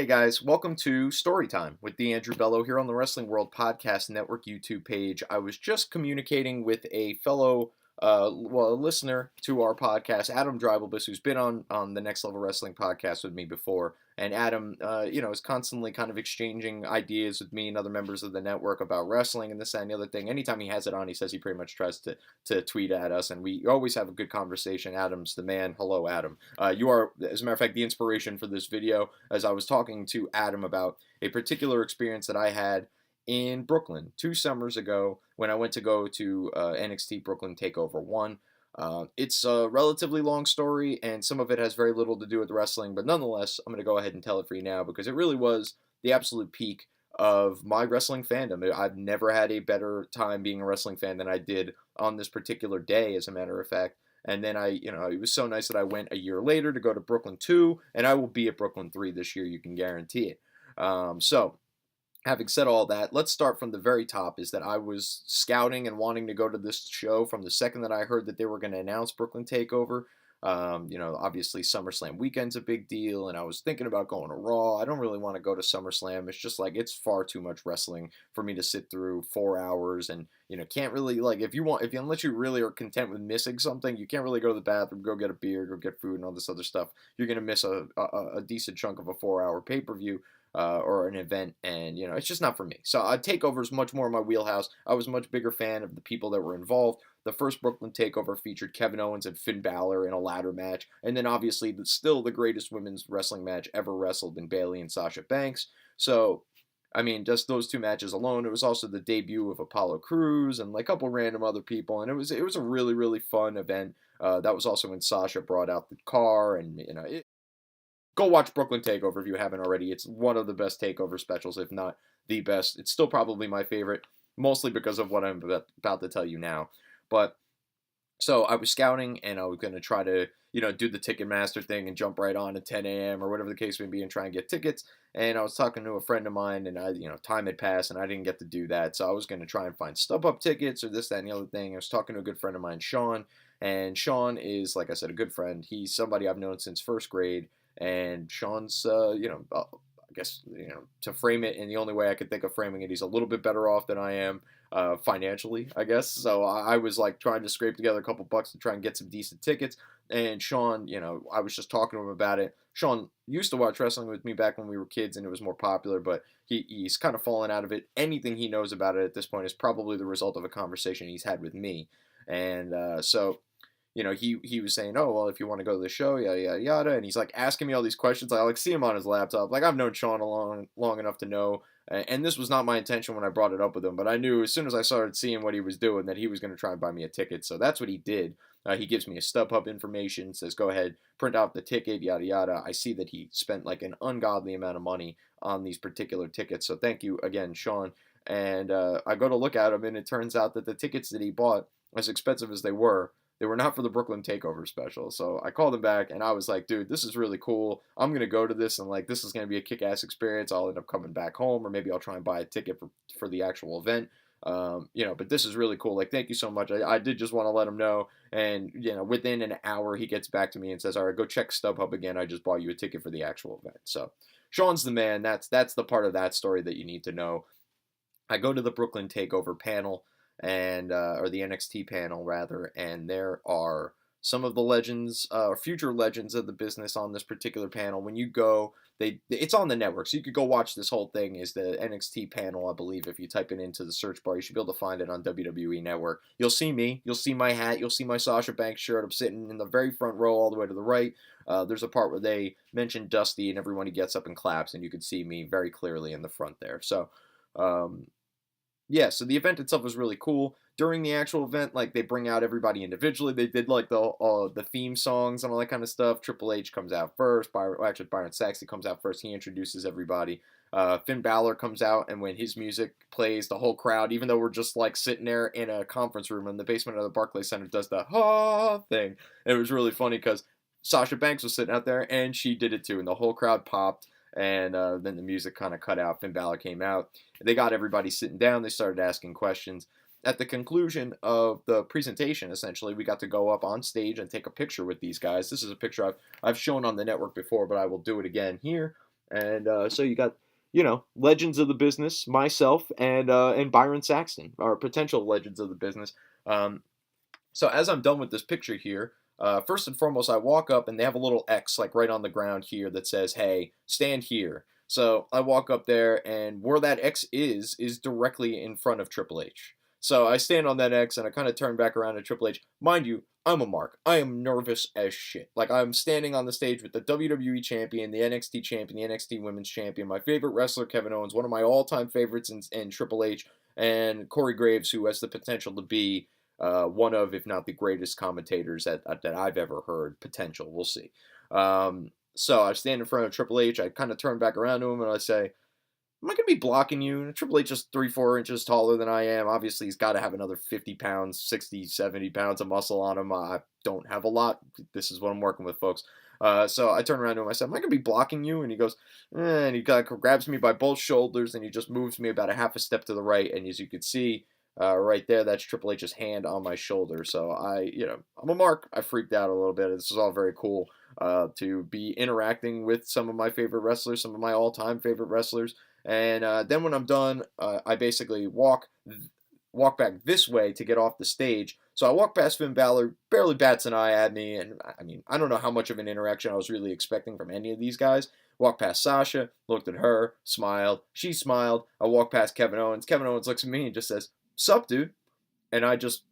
Hey guys, welcome to Storytime with the Andrew Bello here on the Wrestling World Podcast Network YouTube page. I was just communicating with a fellow listener to our podcast, Adam Dribelbus, who's been on the Next Level Wrestling podcast with me before. And Adam, is constantly kind of exchanging ideas with me and other members of the network about wrestling and this, that, and the other thing. Anytime he has it on, he says he pretty much tries to tweet at us, and we always have a good conversation. Adam's the man. Hello, Adam. You are, as a matter of fact, the inspiration for this video, as I was talking to Adam about a particular experience that I had in Brooklyn 2 summers ago when I went to go to NXT Brooklyn Takeover 1. It's a relatively long story, and some of it has very little to do with wrestling, but nonetheless, I'm going to go ahead and tell it for you now because it really was the absolute peak of my wrestling fandom. I've never had a better time being a wrestling fan than I did on this particular day, as a matter of fact. And then it was so nice that I went a year later to go to Brooklyn 2, and I will be at Brooklyn 3 this year, you can guarantee it. Having said all that, let's start from the very top, is that I was scouting and wanting to go to this show from the second that I heard that they were going to announce Brooklyn TakeOver. Obviously SummerSlam weekend's a big deal, and I was thinking about going to Raw. I don't really want to go to SummerSlam. It's just like, it's far too much wrestling for me to sit through 4 hours, and, can't really, unless you really are content with missing something, you can't really go to the bathroom, go get a beer, go get food, and all this other stuff. You're going to miss a decent chunk of a 4-hour pay-per-view. Or an event, and it's just not for me. So TakeOver is much more my wheelhouse. I was a much bigger fan of the people that were involved. The first Brooklyn TakeOver featured Kevin Owens and Finn Balor in a ladder match, and then obviously still the greatest women's wrestling match ever wrestled in Bayley and Sasha Banks. So, just those 2 matches alone. It was also the debut of Apollo Crews and a couple random other people, and it was a really, really fun event. That was also when Sasha brought out the car, and go watch Brooklyn TakeOver if you haven't already. It's one of the best TakeOver specials, if not the best. It's still probably my favorite, mostly because of what I'm about to tell you now. But, so I was scouting, and I was going to try to, do the Ticketmaster thing and jump right on at 10 a.m. or whatever the case may be and try and get tickets. And I was talking to a friend of mine, and time had passed, and I didn't get to do that. So I was going to try and find StubHub tickets or this, that, and the other thing. I was talking to a good friend of mine, Sean, and Sean is, like I said, a good friend. He's somebody I've known since first grade. And Sean's, I guess, to frame it in the only way I could think of framing it, he's a little bit better off than I am financially, I guess. So I was trying to scrape together a couple bucks to try and get some decent tickets. And Sean, I was just talking to him about it. Sean used to watch wrestling with me back when we were kids and it was more popular, but he's kind of fallen out of it. Anything he knows about it at this point is probably the result of a conversation he's had with me. And so he was saying, oh, well, if you want to go to the show, yada, yada, yada. And he's asking me all these questions. I see him on his laptop. I've known Sean long enough to know. And this was not my intention when I brought it up with him. But I knew as soon as I started seeing what he was doing that he was going to try and buy me a ticket. So that's what he did. He gives me a StubHub information, says, go ahead, print out the ticket, yada, yada. I see that he spent an ungodly amount of money on these particular tickets. So thank you again, Sean. And I go to look at them, and it turns out that the tickets that he bought, as expensive as they were not for the Brooklyn TakeOver special. So I called him back, and I was like, dude, this is really cool. I'm going to go to this, and this is going to be a kick-ass experience. I'll end up coming back home, or maybe I'll try and buy a ticket for the actual event. But this is really cool. Thank you so much. I did just want to let him know. And, within an hour, he gets back to me and says, all right, go check StubHub again. I just bought you a ticket for the actual event. So Sean's the man. That's the part of that story that you need to know. I go to the Brooklyn TakeOver panel, and or the NXT panel rather, and there are some of the legends, future legends of the business on this particular panel. When you go, it's on the network, so you could go watch this whole thing. Is the NXT panel, I believe. If you type it into the search bar, you should be able to find it on WWE Network. You'll see me, you'll see my hat, you'll see my Sasha Banks shirt. I'm sitting in the very front row all the way to the right. There's a part where they mention Dusty, and everyone gets up and claps, and you can see me very clearly in the front there. So, yeah, so the event itself was really cool. During the actual event, they bring out everybody individually. They did the theme songs and all that kind of stuff. Triple H comes out first. Byron Saxton comes out first. He introduces everybody. Finn Balor comes out, and when his music plays, the whole crowd, even though we're just sitting there in a conference room in the basement of the Barclays Center, does the ha thing. And it was really funny because Sasha Banks was sitting out there, and she did it too, and the whole crowd popped. And then the music kind of cut out. Finn Balor came out. They got everybody sitting down. They started asking questions. At the conclusion of the presentation, essentially, we got to go up on stage and take a picture with these guys. This is a picture I've shown on the network before, but I will do it again here. And so you got, legends of the business, myself and Byron Saxton, are potential legends of the business. Um, so as I'm done with this picture here, first and foremost, I walk up and they have a little X like right on the ground here that says, "Hey, stand here." So I walk up there, and where that X is directly in front of Triple H. So I stand on that X and I kind of turn back around to Triple H. Mind you, I'm a mark. I am nervous as shit. Like, I'm standing on the stage with the WWE champion, the NXT champion, the NXT Women's champion, my favorite wrestler Kevin Owens, one of my all-time favorites in Triple H, and Corey Graves, who has the potential to be one of, if not the greatest commentators that I've ever heard. Potential, we'll see. So I stand in front of Triple H. I kind of turn back around to him and I say, "Am I going to be blocking you?" And Triple H is 3-4 inches taller than I am. Obviously, he's got to have another 50 pounds, 60, 70 pounds of muscle on him. I don't have a lot. This is what I'm working with, folks. So I turn around to him. I said, "Am I going to be blocking you?" And he goes, and he grabs me by both shoulders and he just moves me about a half a step to the right. And as you can see, right there, that's Triple H's hand on my shoulder. So I'm a mark. I freaked out a little bit. This is all very cool to be interacting with some of my favorite wrestlers, some of my all-time favorite wrestlers. And then when I'm done, I basically walk back this way to get off the stage. So I walk past Finn Balor, barely bats an eye at me, and I mean, I don't know how much of an interaction I was really expecting from any of these guys. Walked past Sasha, looked at her, smiled. She smiled. I walk past Kevin Owens. Kevin Owens looks at me and just says, "Sup, dude?" And I just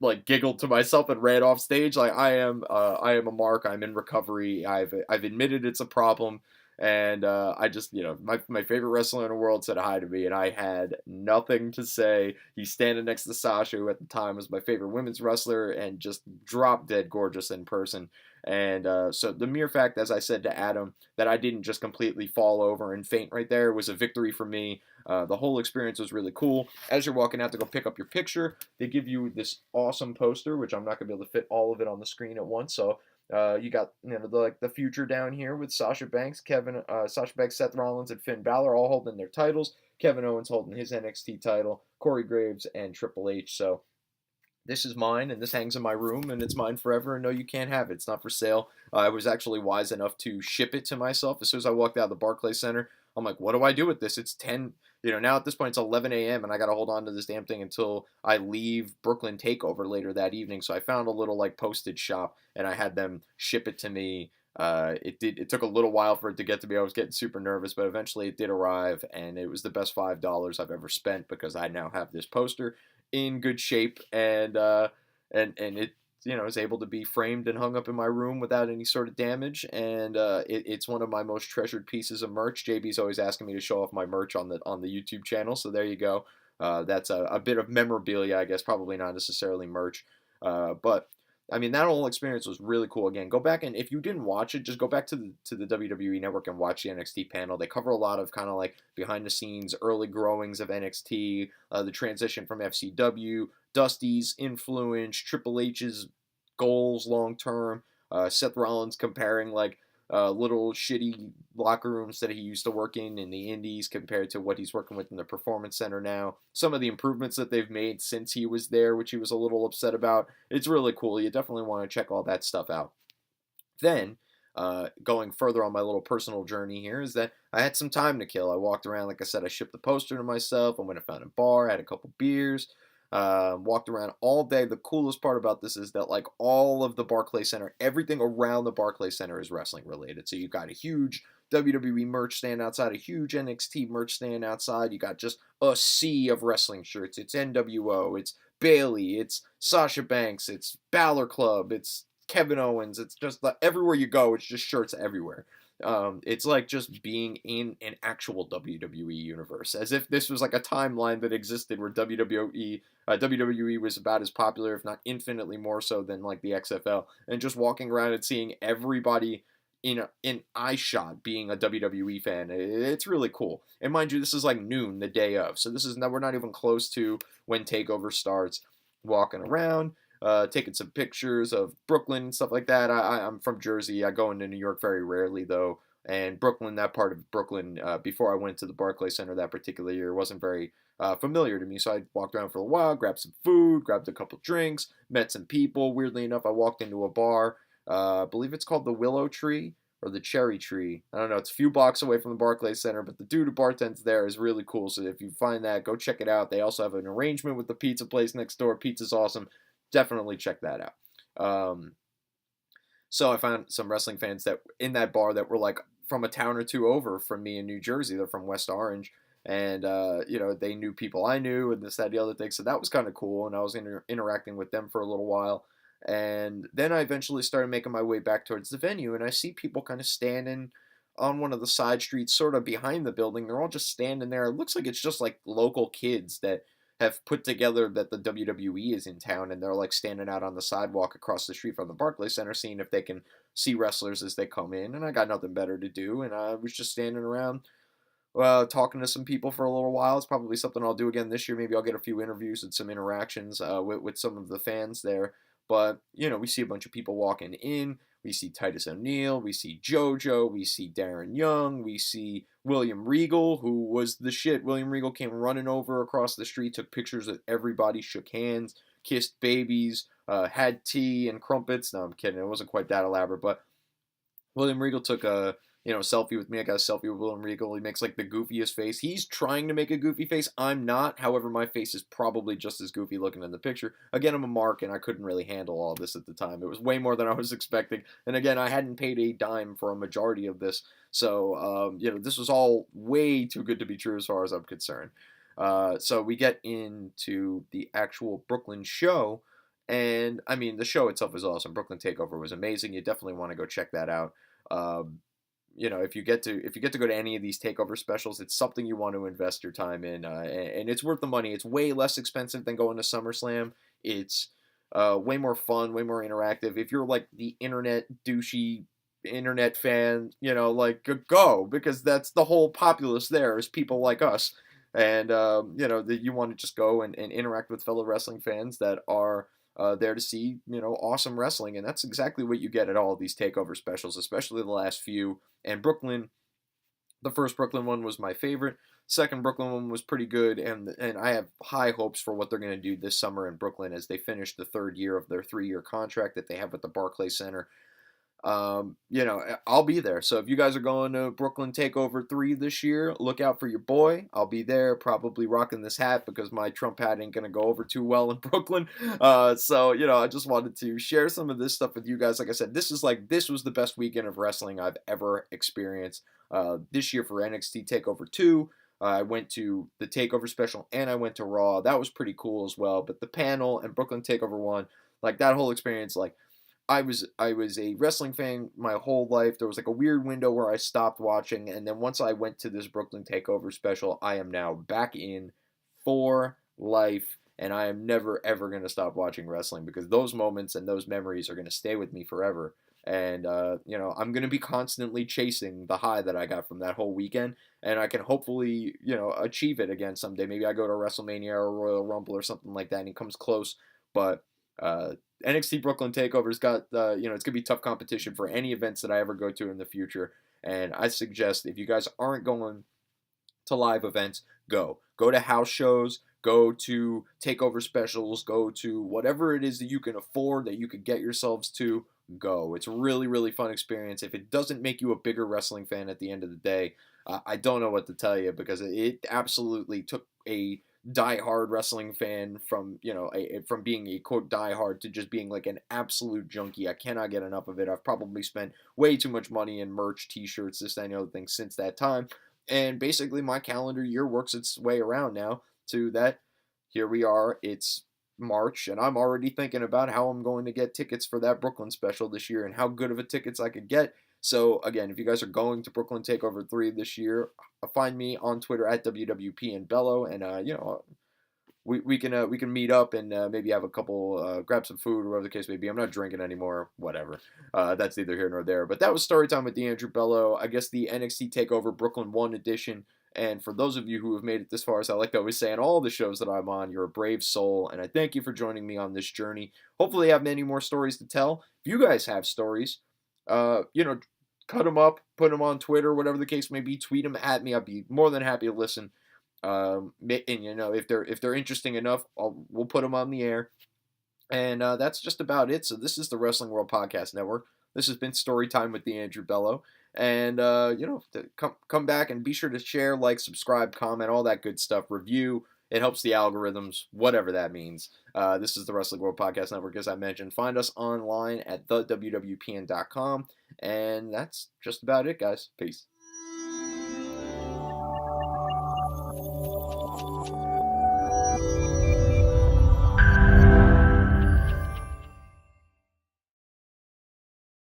like giggled to myself and ran off stage. Like, I am a mark. I'm in recovery. I've admitted it's a problem, and I just, my favorite wrestler in the world said hi to me, and I had nothing to say. He's standing next to Sasha, who at the time was my favorite women's wrestler, and just drop dead gorgeous in person. And so the mere fact, as I said to Adam, that I didn't just completely fall over and faint right there was a victory for me. The whole experience was really cool. As you're walking out to go pick up your picture, they give you this awesome poster, which I'm not going to be able to fit all of it on the screen at once. So you got the future down here with Sasha Banks, Seth Rollins, and Finn Balor all holding their titles. Kevin Owens holding his NXT title, Corey Graves and Triple H. So this is mine, and this hangs in my room, and it's mine forever, and no, you can't have it. It's not for sale. I was actually wise enough to ship it to myself. As soon as I walked out of the Barclays Center, I'm like, what do I do with this? It's 10, now at this point it's 11 a.m., and I got to hold on to this damn thing until I leave Brooklyn TakeOver later that evening. So I found a little, postage shop, and I had them ship it to me. It took a little while for it to get to me. I was getting super nervous, but eventually it did arrive, and it was the best $5 I've ever spent because I now have this poster in good shape, and it is able to be framed and hung up in my room without any sort of damage, and it's one of my most treasured pieces of merch. JB's always asking me to show off my merch on the YouTube channel, so there you go. That's a bit of memorabilia, I guess, probably not necessarily merch, but I mean, that whole experience was really cool. Again, go back, and if you didn't watch it, just go back to the WWE Network and watch the NXT panel. They cover a lot of kind of like behind the scenes, early growings of NXT, the transition from FCW, Dusty's influence, Triple H's goals long term, Seth Rollins comparing little shitty locker rooms that he used to work in the indies compared to what he's working with in the performance center now. Some of the improvements that they've made since he was there, which he was a little upset about. It's really cool. You definitely want to check all that stuff out. Then, going further on my little personal journey here, is that I had some time to kill. I walked around, like I said, I shipped the poster to myself. I went and found a bar, had a couple beers, walked around all day. The coolest part about this is that all of the Barclays Center, everything around the Barclays Center is wrestling related. So you've got a huge WWE merch stand outside, a huge NXT merch stand outside. You got just a sea of wrestling shirts. It's NWO, it's Bayley, it's Sasha Banks, it's Balor Club, it's Kevin Owens. It's just everywhere you go, it's just shirts everywhere. It's like just being in an actual WWE universe, as if this was like a timeline that existed where WWE was about as popular, if not infinitely more so than the XFL, and just walking around and seeing everybody in eye shot being a WWE fan. It's really cool. And mind you, this is noon the day of, so we're not even close to when TakeOver starts. Walking around, taking some pictures of Brooklyn and stuff like that. I'm from Jersey. I go into New York very rarely, though. And Brooklyn, that part of Brooklyn, before I went to the Barclays Center that particular year, wasn't very familiar to me. So I walked around for a while, grabbed some food, grabbed a couple drinks, met some people. Weirdly enough, I walked into a bar. I believe it's called the Willow Tree or the Cherry Tree. I don't know. It's a few blocks away from the Barclays Center, but the dude who bartends there is really cool. So if you find that, go check it out. They also have an arrangement with the pizza place next door. Pizza's awesome. Definitely check that out. So I found some wrestling fans that in that bar that were like from a town or two over from me in New Jersey. They're from West Orange. And, they knew people I knew and this, that, the other thing. So that was kind of cool. And I was interacting with them for a little while. And then I eventually started making my way back towards the venue. And I see people kind of standing on one of the side streets, sort of behind the building. They're all just standing there. It looks like it's just like local kids that have put together that the WWE is in town. And they're like standing out on the sidewalk across the street from the Barclays Center, seeing if they can see wrestlers as they come in. And I got nothing better to do. And I was just standing around talking to some people for a little while. It's probably something I'll do again this year. Maybe I'll get a few interviews and some interactions with some of the fans there. But, we see a bunch of people walking in. We see Titus O'Neil. We see JoJo. We see Darren Young. We see William Regal, who was the shit. William Regal came running over across the street, took pictures with everybody, shook hands, kissed babies, had tea and crumpets. No, I'm kidding. It wasn't quite that elaborate, but William Regal took a selfie with me. I got a selfie with William Regal. He makes like the goofiest face. He's trying to make a goofy face. I'm not. However, my face is probably just as goofy looking in the picture. Again, I'm a mark, and I couldn't really handle all this at the time. It was way more than I was expecting. And again, I hadn't paid a dime for a majority of this. So, this was all way too good to be true as far as I'm concerned. So we get into the actual Brooklyn show. And, I mean, the show itself is awesome. Brooklyn TakeOver was amazing. You definitely want to go check that out. If you get to go to any of these takeover specials, it's something you want to invest your time in, and it's worth the money. It's way less expensive than going to SummerSlam. It's way more fun, way more interactive. If you're like the douchey internet fan, go, because that's the whole populace there is people like us, and that you want to just go and interact with fellow wrestling fans that are there to see, awesome wrestling. And that's exactly what you get at all of these takeover specials, especially the last few. And Brooklyn, the first Brooklyn one was my favorite. Second Brooklyn one was pretty good. And I have high hopes for what they're going to do this summer in Brooklyn as they finish the third year of their 3-year contract that they have at the Barclays Center. I'll be there. So if you guys are going to Brooklyn TakeOver 3 this year, look out for your boy. I'll be there, probably rocking this hat because my Trump hat ain't going to go over too well in Brooklyn. I just wanted to share some of this stuff with you guys. Like I said, this was the best weekend of wrestling I've ever experienced. This year for NXT TakeOver 2, I went to the TakeOver special and I went to Raw. That was pretty cool as well. But the panel and Brooklyn TakeOver 1, like that whole experience, like, I was a wrestling fan my whole life. There was like a weird window where I stopped watching, and then once I went to this Brooklyn TakeOver special, I am now back in for life, and I am never ever going to stop watching wrestling because those moments and those memories are going to stay with me forever. And I'm going to be constantly chasing the high that I got from that whole weekend, and I can hopefully achieve it again someday. Maybe I go to WrestleMania or Royal Rumble or something like that, and it comes close, but. NXT Brooklyn TakeOver's got, it's going to be tough competition for any events that I ever go to in the future. And I suggest if you guys aren't going to live events, go to house shows, go to takeover specials, go to whatever it is that you can afford, that you could get yourselves to, go. It's a really, really fun experience. If it doesn't make you a bigger wrestling fan at the end of the day, I don't know what to tell you because it absolutely took a die-hard wrestling fan from from being a quote die-hard to just being like an absolute junkie. I cannot get enough of it. I've probably spent way too much money in merch, t-shirts, this, that, and the other thing since that time. And basically my calendar year works its way around now to that. Here we are. It's March, and I'm already thinking about how I'm going to get tickets for that Brooklyn special this year and how good of a tickets I could get. So again, if you guys are going to Brooklyn TakeOver 3 this year, find me on Twitter at WWP Bello, and we can meet up and maybe have a couple, grab some food or whatever the case may be. I'm not drinking anymore, whatever. That's neither here nor there. But that was Storytime with Andrew Bello. I guess the NXT TakeOver Brooklyn 1 edition. And for those of you who have made it this far, as I like to always say on all the shows that I'm on, you're a brave soul, and I thank you for joining me on this journey. Hopefully I have many more stories to tell. If you guys have stories, cut them up, put them on Twitter, whatever the case may be, tweet them at me. I'd be more than happy to listen. And if they're interesting enough, we'll put them on the air. And that's just about it. So this is the Wrestling World Podcast Network. This has been Storytime with the Andrew Bello. And, come back and be sure to share, like, subscribe, comment, all that good stuff. Review. It helps the algorithms, whatever that means. This is the Wrestling World Podcast Network, as I mentioned. Find us online at thewwpn.com. And that's just about it, guys. Peace.